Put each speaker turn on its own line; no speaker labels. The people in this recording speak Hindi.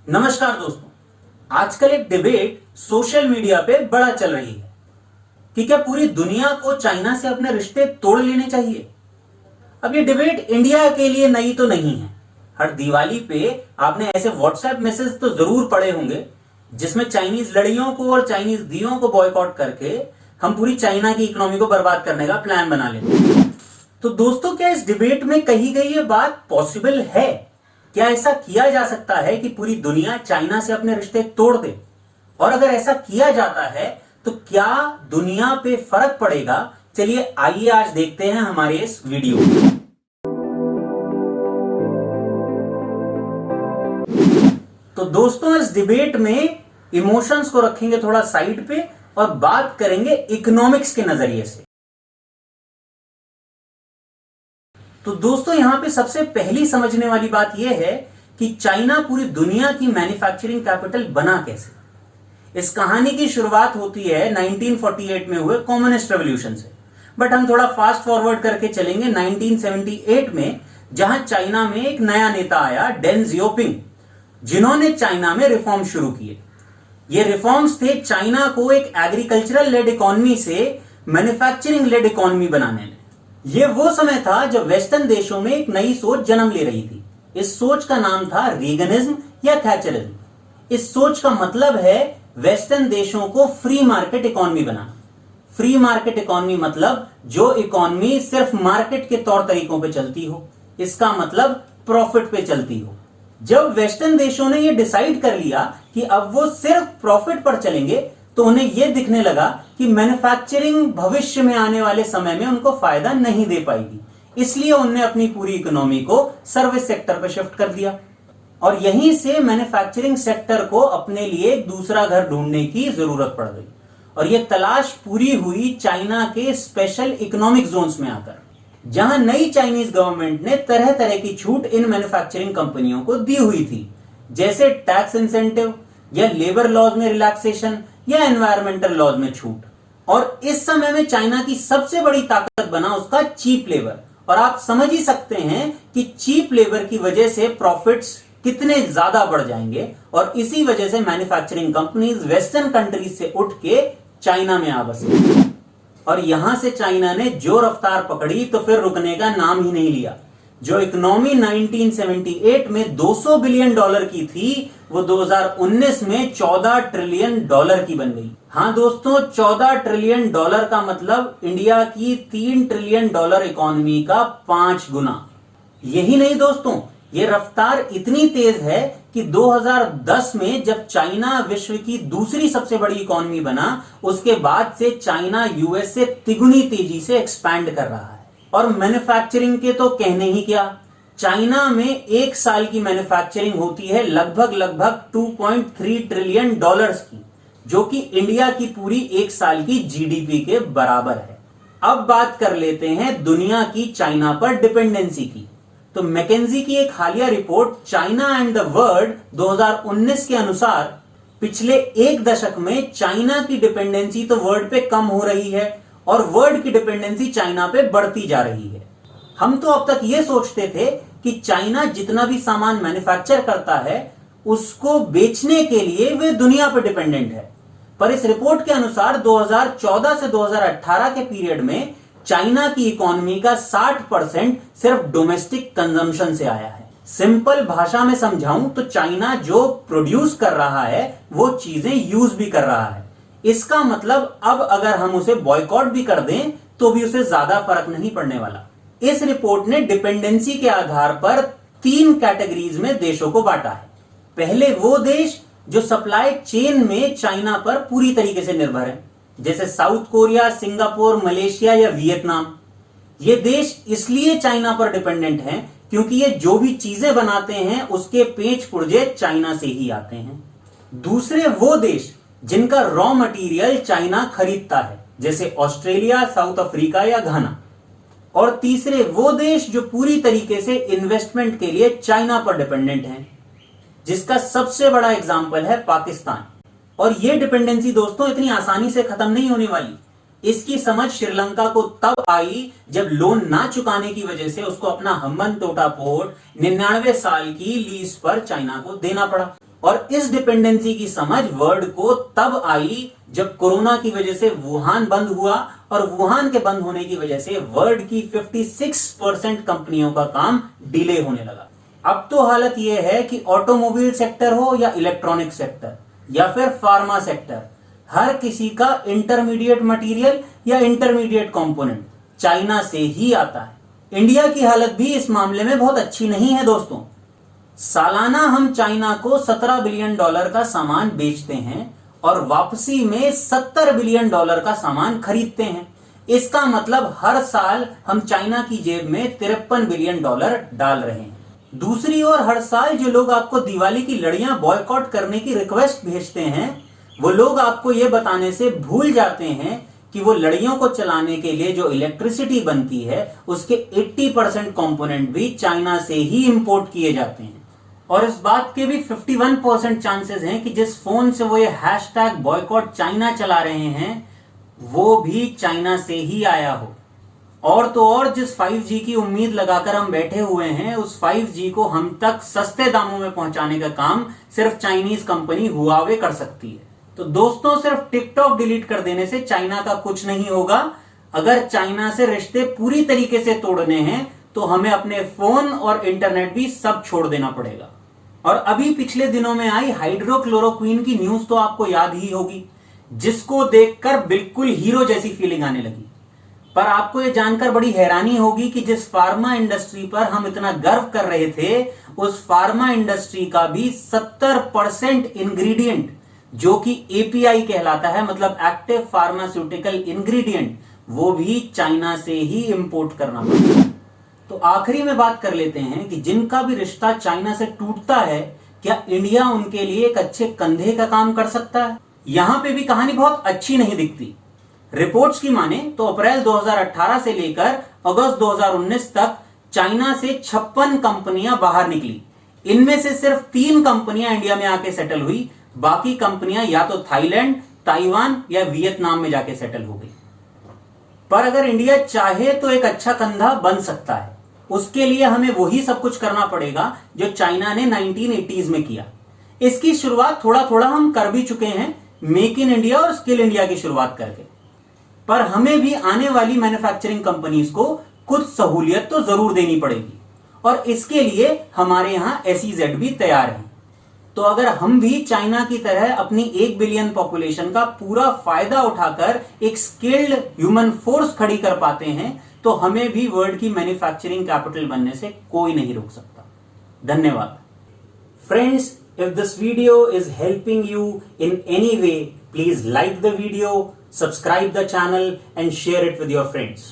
नमस्कार दोस्तों, आजकल एक डिबेट सोशल मीडिया पे बड़ा चल रही है कि क्या पूरी दुनिया को चाइना से अपने रिश्ते तोड़ लेने चाहिए। अब ये डिबेट इंडिया के लिए नई तो नहीं है। हर दिवाली पे आपने ऐसे व्हाट्सएप मैसेज तो जरूर पढ़े होंगे जिसमें चाइनीज लड़ियों को और चाइनीज दियों को बॉयकॉट करके हम पूरी चाइना की इकोनॉमी को बर्बाद करने का प्लान बना लेते हैं। तो दोस्तों, क्या इस डिबेट में कही गई ये बात पॉसिबल है? क्या ऐसा किया जा सकता है कि पूरी दुनिया चाइना से अपने रिश्ते तोड़ दे? और अगर ऐसा किया जाता है तो क्या दुनिया पे फर्क पड़ेगा? चलिए आइए आज देखते हैं हमारे इस वीडियो में। तो दोस्तों, इस डिबेट में इमोशंस को रखेंगे थोड़ा साइड पे और बात करेंगे इकोनॉमिक्स के नजरिए से। तो दोस्तों, यहां पे सबसे पहली समझने वाली बात यह है कि चाइना पूरी दुनिया की मैन्युफैक्चरिंग कैपिटल बना कैसे। इस कहानी की शुरुआत होती है 1948 में हुए कम्युनिस्ट रेवोल्यूशन से, बट हम थोड़ा फास्ट फॉरवर्ड करके चलेंगे 1978 में, जहां चाइना में एक नया नेता आया, डेन जियोपिंग, जिन्होंने चाइना में रिफॉर्म शुरू किए। ये रिफॉर्म्स थे चाइना को एक एग्रीकल्चरल लेड इकोनॉमी से मैन्युफैक्चरिंग लेड इकोनॉमी बनाने में। यह वो समय था जब वेस्टर्न देशों में एक नई सोच जन्म ले रही थी। इस सोच का नाम था रीगनिज्म या थैचरिज्म। इस सोच का मतलब है वेस्टर्न देशों को फ्री मार्केट इकोनॉमी बनाना। फ्री मार्केट इकोनॉमी मतलब जो इकोनॉमी सिर्फ मार्केट के तौर तरीकों पे चलती हो, इसका मतलब प्रॉफिट पे चलती हो। जब वेस्टर्न देशों ने यह डिसाइड कर लिया कि अब वो सिर्फ प्रॉफिट पर चलेंगे, तो उन्हें यह दिखने लगा कि मैन्युफैक्चरिंग भविष्य में आने वाले समय में उनको फायदा नहीं दे पाएगी। इसलिए उन्होंने अपनी पूरी इकोनॉमी को सर्विस सेक्टर पर शिफ्ट कर दिया और यहीं से मैन्युफैक्चरिंग सेक्टर को अपने लिए एक दूसरा घर ढूंढने की जरूरत पड़ गई। और यह तलाश पूरी हुई चाइना के स्पेशल इकोनॉमिक जोन्स में आकर, जहां नई चाइनीज गवर्नमेंट ने तरह तरह की छूट इन मैन्युफैक्चरिंग कंपनियों को दी हुई थी, जैसे टैक्स इंसेंटिव या लेबर लॉज में रिलैक्सेशन या एनवायरमेंटल लॉज में छूट। और इस समय में चाइना की सबसे बड़ी ताकत बना उसका चीप लेबर। और आप समझ ही सकते हैं कि चीप लेबर की वजह से प्रॉफिट्स कितने ज्यादा बढ़ जाएंगे। और इसी वजह से मैन्युफैक्चरिंग कंपनीज वेस्टर्न कंट्रीज से उठ के चाइना में आ बसी। और यहां से चाइना ने जो रफ्तार पकड़ी तो फिर रुकने का नाम ही नहीं लिया। जो इकोनॉमी 1978 में 200 बिलियन डॉलर की थी, वो 2019 में 14 ट्रिलियन डॉलर की बन गई। हाँ दोस्तों, 14 ट्रिलियन डॉलर का मतलब इंडिया की 3 ट्रिलियन डॉलर इकोनॉमी का 5 गुना। यही नहीं दोस्तों, ये रफ्तार इतनी तेज है कि 2010 में जब चाइना विश्व की दूसरी सबसे बड़ी इकोनॉमी बना, उसके बाद से चाइना यूएस से तिगुनी तेजी से एक्सपैंड कर रहा है। और मैन्युफैक्चरिंग के तो कहने ही क्या, चाइना में एक साल की मैन्युफैक्चरिंग होती है लगभग 2.3 ट्रिलियन डॉलर्स की, जो कि इंडिया की पूरी एक साल की जीडीपी के बराबर है। अब बात कर लेते हैं दुनिया की चाइना पर डिपेंडेंसी की। तो मैकेंजी की एक हालिया report China and the world 2019 के अनुसार पिछले एक दशक में चाइना की डिपेंडेंसी तो वर्ल्ड पे कम हो रही है और वर्ल्ड की डिपेंडेंसी चाइना पे बढ़ती जा रही है। हम तो अब तक ये सोचते थे कि चाइना जितना भी सामान मैन्युफैक्चर करता है उसको बेचने के लिए वे दुनिया पर डिपेंडेंट है। पर इस रिपोर्ट के अनुसार 2014 से 2018 के पीरियड में चाइना की इकोनॉमी का 60% सिर्फ डोमेस्टिक कंजम्पशन से आया है। सिंपल भाषा में समझाऊं तो चाइना जो प्रोड्यूस कर रहा है वो चीजें यूज भी कर रहा है। इसका मतलब अब अगर हम उसे बॉयकॉट भी कर दें तो भी उसे ज्यादा फर्क नहीं पड़ने वाला। इस रिपोर्ट ने डिपेंडेंसी के आधार पर 3 कैटेगरीज में देशों को बांटा है। पहले वो देश जो सप्लाई चेन में चाइना पर पूरी तरीके से निर्भर है, जैसे साउथ कोरिया, सिंगापुर, मलेशिया या वियतनाम। ये देश इसलिए चाइना पर डिपेंडेंट हैं क्योंकि ये जो भी चीजें बनाते हैं उसके पेच पुर्जे चाइना से ही आते हैं। दूसरे वो देश जिनका रॉ मटेरियल चाइना खरीदता है, जैसे ऑस्ट्रेलिया, साउथ अफ्रीका या घाना। और तीसरे वो देश जो पूरी तरीके से इन्वेस्टमेंट के लिए चाइना पर डिपेंडेंट हैं, जिसका सबसे बड़ा एग्जाम्पल है पाकिस्तान। और यह डिपेंडेंसी दोस्तों इतनी आसानी से खत्म नहीं होने वाली। इसकी समझ श्रीलंका को तब आई जब लोन ना चुकाने की वजह से उसको अपना हम्बनटोटा पोर्ट 99 साल की लीज पर चाइना को देना पड़ा। और इस डिपेंडेंसी की समझ वर्ल्ड को तब आई जब कोरोना की वजह से वुहान बंद हुआ और वुहान के बंद होने की वजह से वर्ल्ड की 56% कंपनियों का काम डिले होने लगा। अब तो हालत यह है कि ऑटोमोबाइल सेक्टर हो या इलेक्ट्रॉनिक सेक्टर या फिर फार्मा सेक्टर, हर किसी का इंटरमीडिएट मटेरियल या इंटरमीडिएट कंपोनेंट चाइना से ही आता है। इंडिया की हालत भी इस मामले में बहुत अच्छी नहीं है दोस्तों। सालाना हम चाइना को $17 बिलियन का सामान बेचते हैं और वापसी में $70 बिलियन का सामान खरीदते हैं। इसका मतलब हर साल हम चाइना की जेब में $53 बिलियन डाल रहे हैं। दूसरी ओर हर साल जो लोग आपको दिवाली की लड़ियां बॉयकॉट करने की रिक्वेस्ट भेजते हैं, वो लोग आपको ये बताने से भूल जाते हैं कि वो लड़ियों को चलाने के लिए जो इलेक्ट्रिसिटी बनती है उसके 80% कंपोनेंट भी चाइना से ही इंपोर्ट किए जाते हैं। और इस बात के भी 51% चांसेस हैं कि जिस फोन से वो ये हैशटैग बॉयकॉट चाइना चला रहे हैं वो भी चाइना से ही आया हो। और तो और जिस 5G की उम्मीद लगाकर हम बैठे हुए हैं, उस 5G को हम तक सस्ते दामों में पहुंचाने का काम सिर्फ चाइनीज कंपनी हुआवे कर सकती है। तो दोस्तों, सिर्फ टिकटॉक डिलीट कर देने से चाइना का कुछ नहीं होगा। अगर चाइना से रिश्ते पूरी तरीके से तोड़ने हैं तो हमें अपने फोन और इंटरनेट भी सब छोड़ देना पड़ेगा। और अभी पिछले दिनों में आई हाइड्रोक्लोरोक्वीन की न्यूज तो आपको याद ही होगी, जिसको देखकर बिल्कुल हीरो जैसी फीलिंग आने लगी। पर आपको यह जानकर बड़ी हैरानी होगी कि जिस फार्मा इंडस्ट्री पर हम इतना गर्व कर रहे थे, उस फार्मा इंडस्ट्री का भी 70% इंग्रेडिएंट जो कि एपीआई कहलाता है, मतलब एक्टिव फार्मास्यूटिकल इंग्रेडिएंट, वो भी चाइना से ही इंपोर्ट करना पड़ता है। तो आखिरी में बात कर लेते हैं कि जिनका भी रिश्ता चाइना से टूटता है, क्या इंडिया उनके लिए एक अच्छे कंधे का काम कर सकता है? यहां पे भी कहानी बहुत अच्छी नहीं दिखती। रिपोर्ट्स की माने तो अप्रैल 2018 से लेकर अगस्त 2019 तक चाइना से 56 कंपनियां बाहर निकली। इनमें से सिर्फ 3 कंपनियां इंडिया में आके सेटल हुई, बाकी कंपनियां या तो थाईलैंड, ताइवान या वियतनाम में जाके सेटल हो गई। पर अगर इंडिया चाहे तो एक अच्छा कंधा बन सकता है। उसके लिए हमें वही सब कुछ करना पड़ेगा जो चाइना ने 1980s में किया। इसकी शुरुआत थोड़ा थोड़ा हम कर भी चुके हैं, मेक इन इंडिया और स्किल इंडिया की शुरुआत करके। पर हमें भी आने वाली मैन्युफैक्चरिंग कंपनीज को कुछ सहूलियत तो जरूर देनी पड़ेगी और इसके लिए हमारे यहां SEZ भी तैयार है। तो अगर हम भी चाइना की तरह अपनी 1 बिलियन पॉपुलेशन का पूरा फायदा उठाकर एक स्किल्ड ह्यूमन फोर्स खड़ी कर पाते हैं, तो हमें भी वर्ल्ड की मैन्युफैक्चरिंग कैपिटल बनने से कोई नहीं रोक सकता। धन्यवाद। Friends, if this video is helping you in any way, please like the video, subscribe the channel and share it with your friends.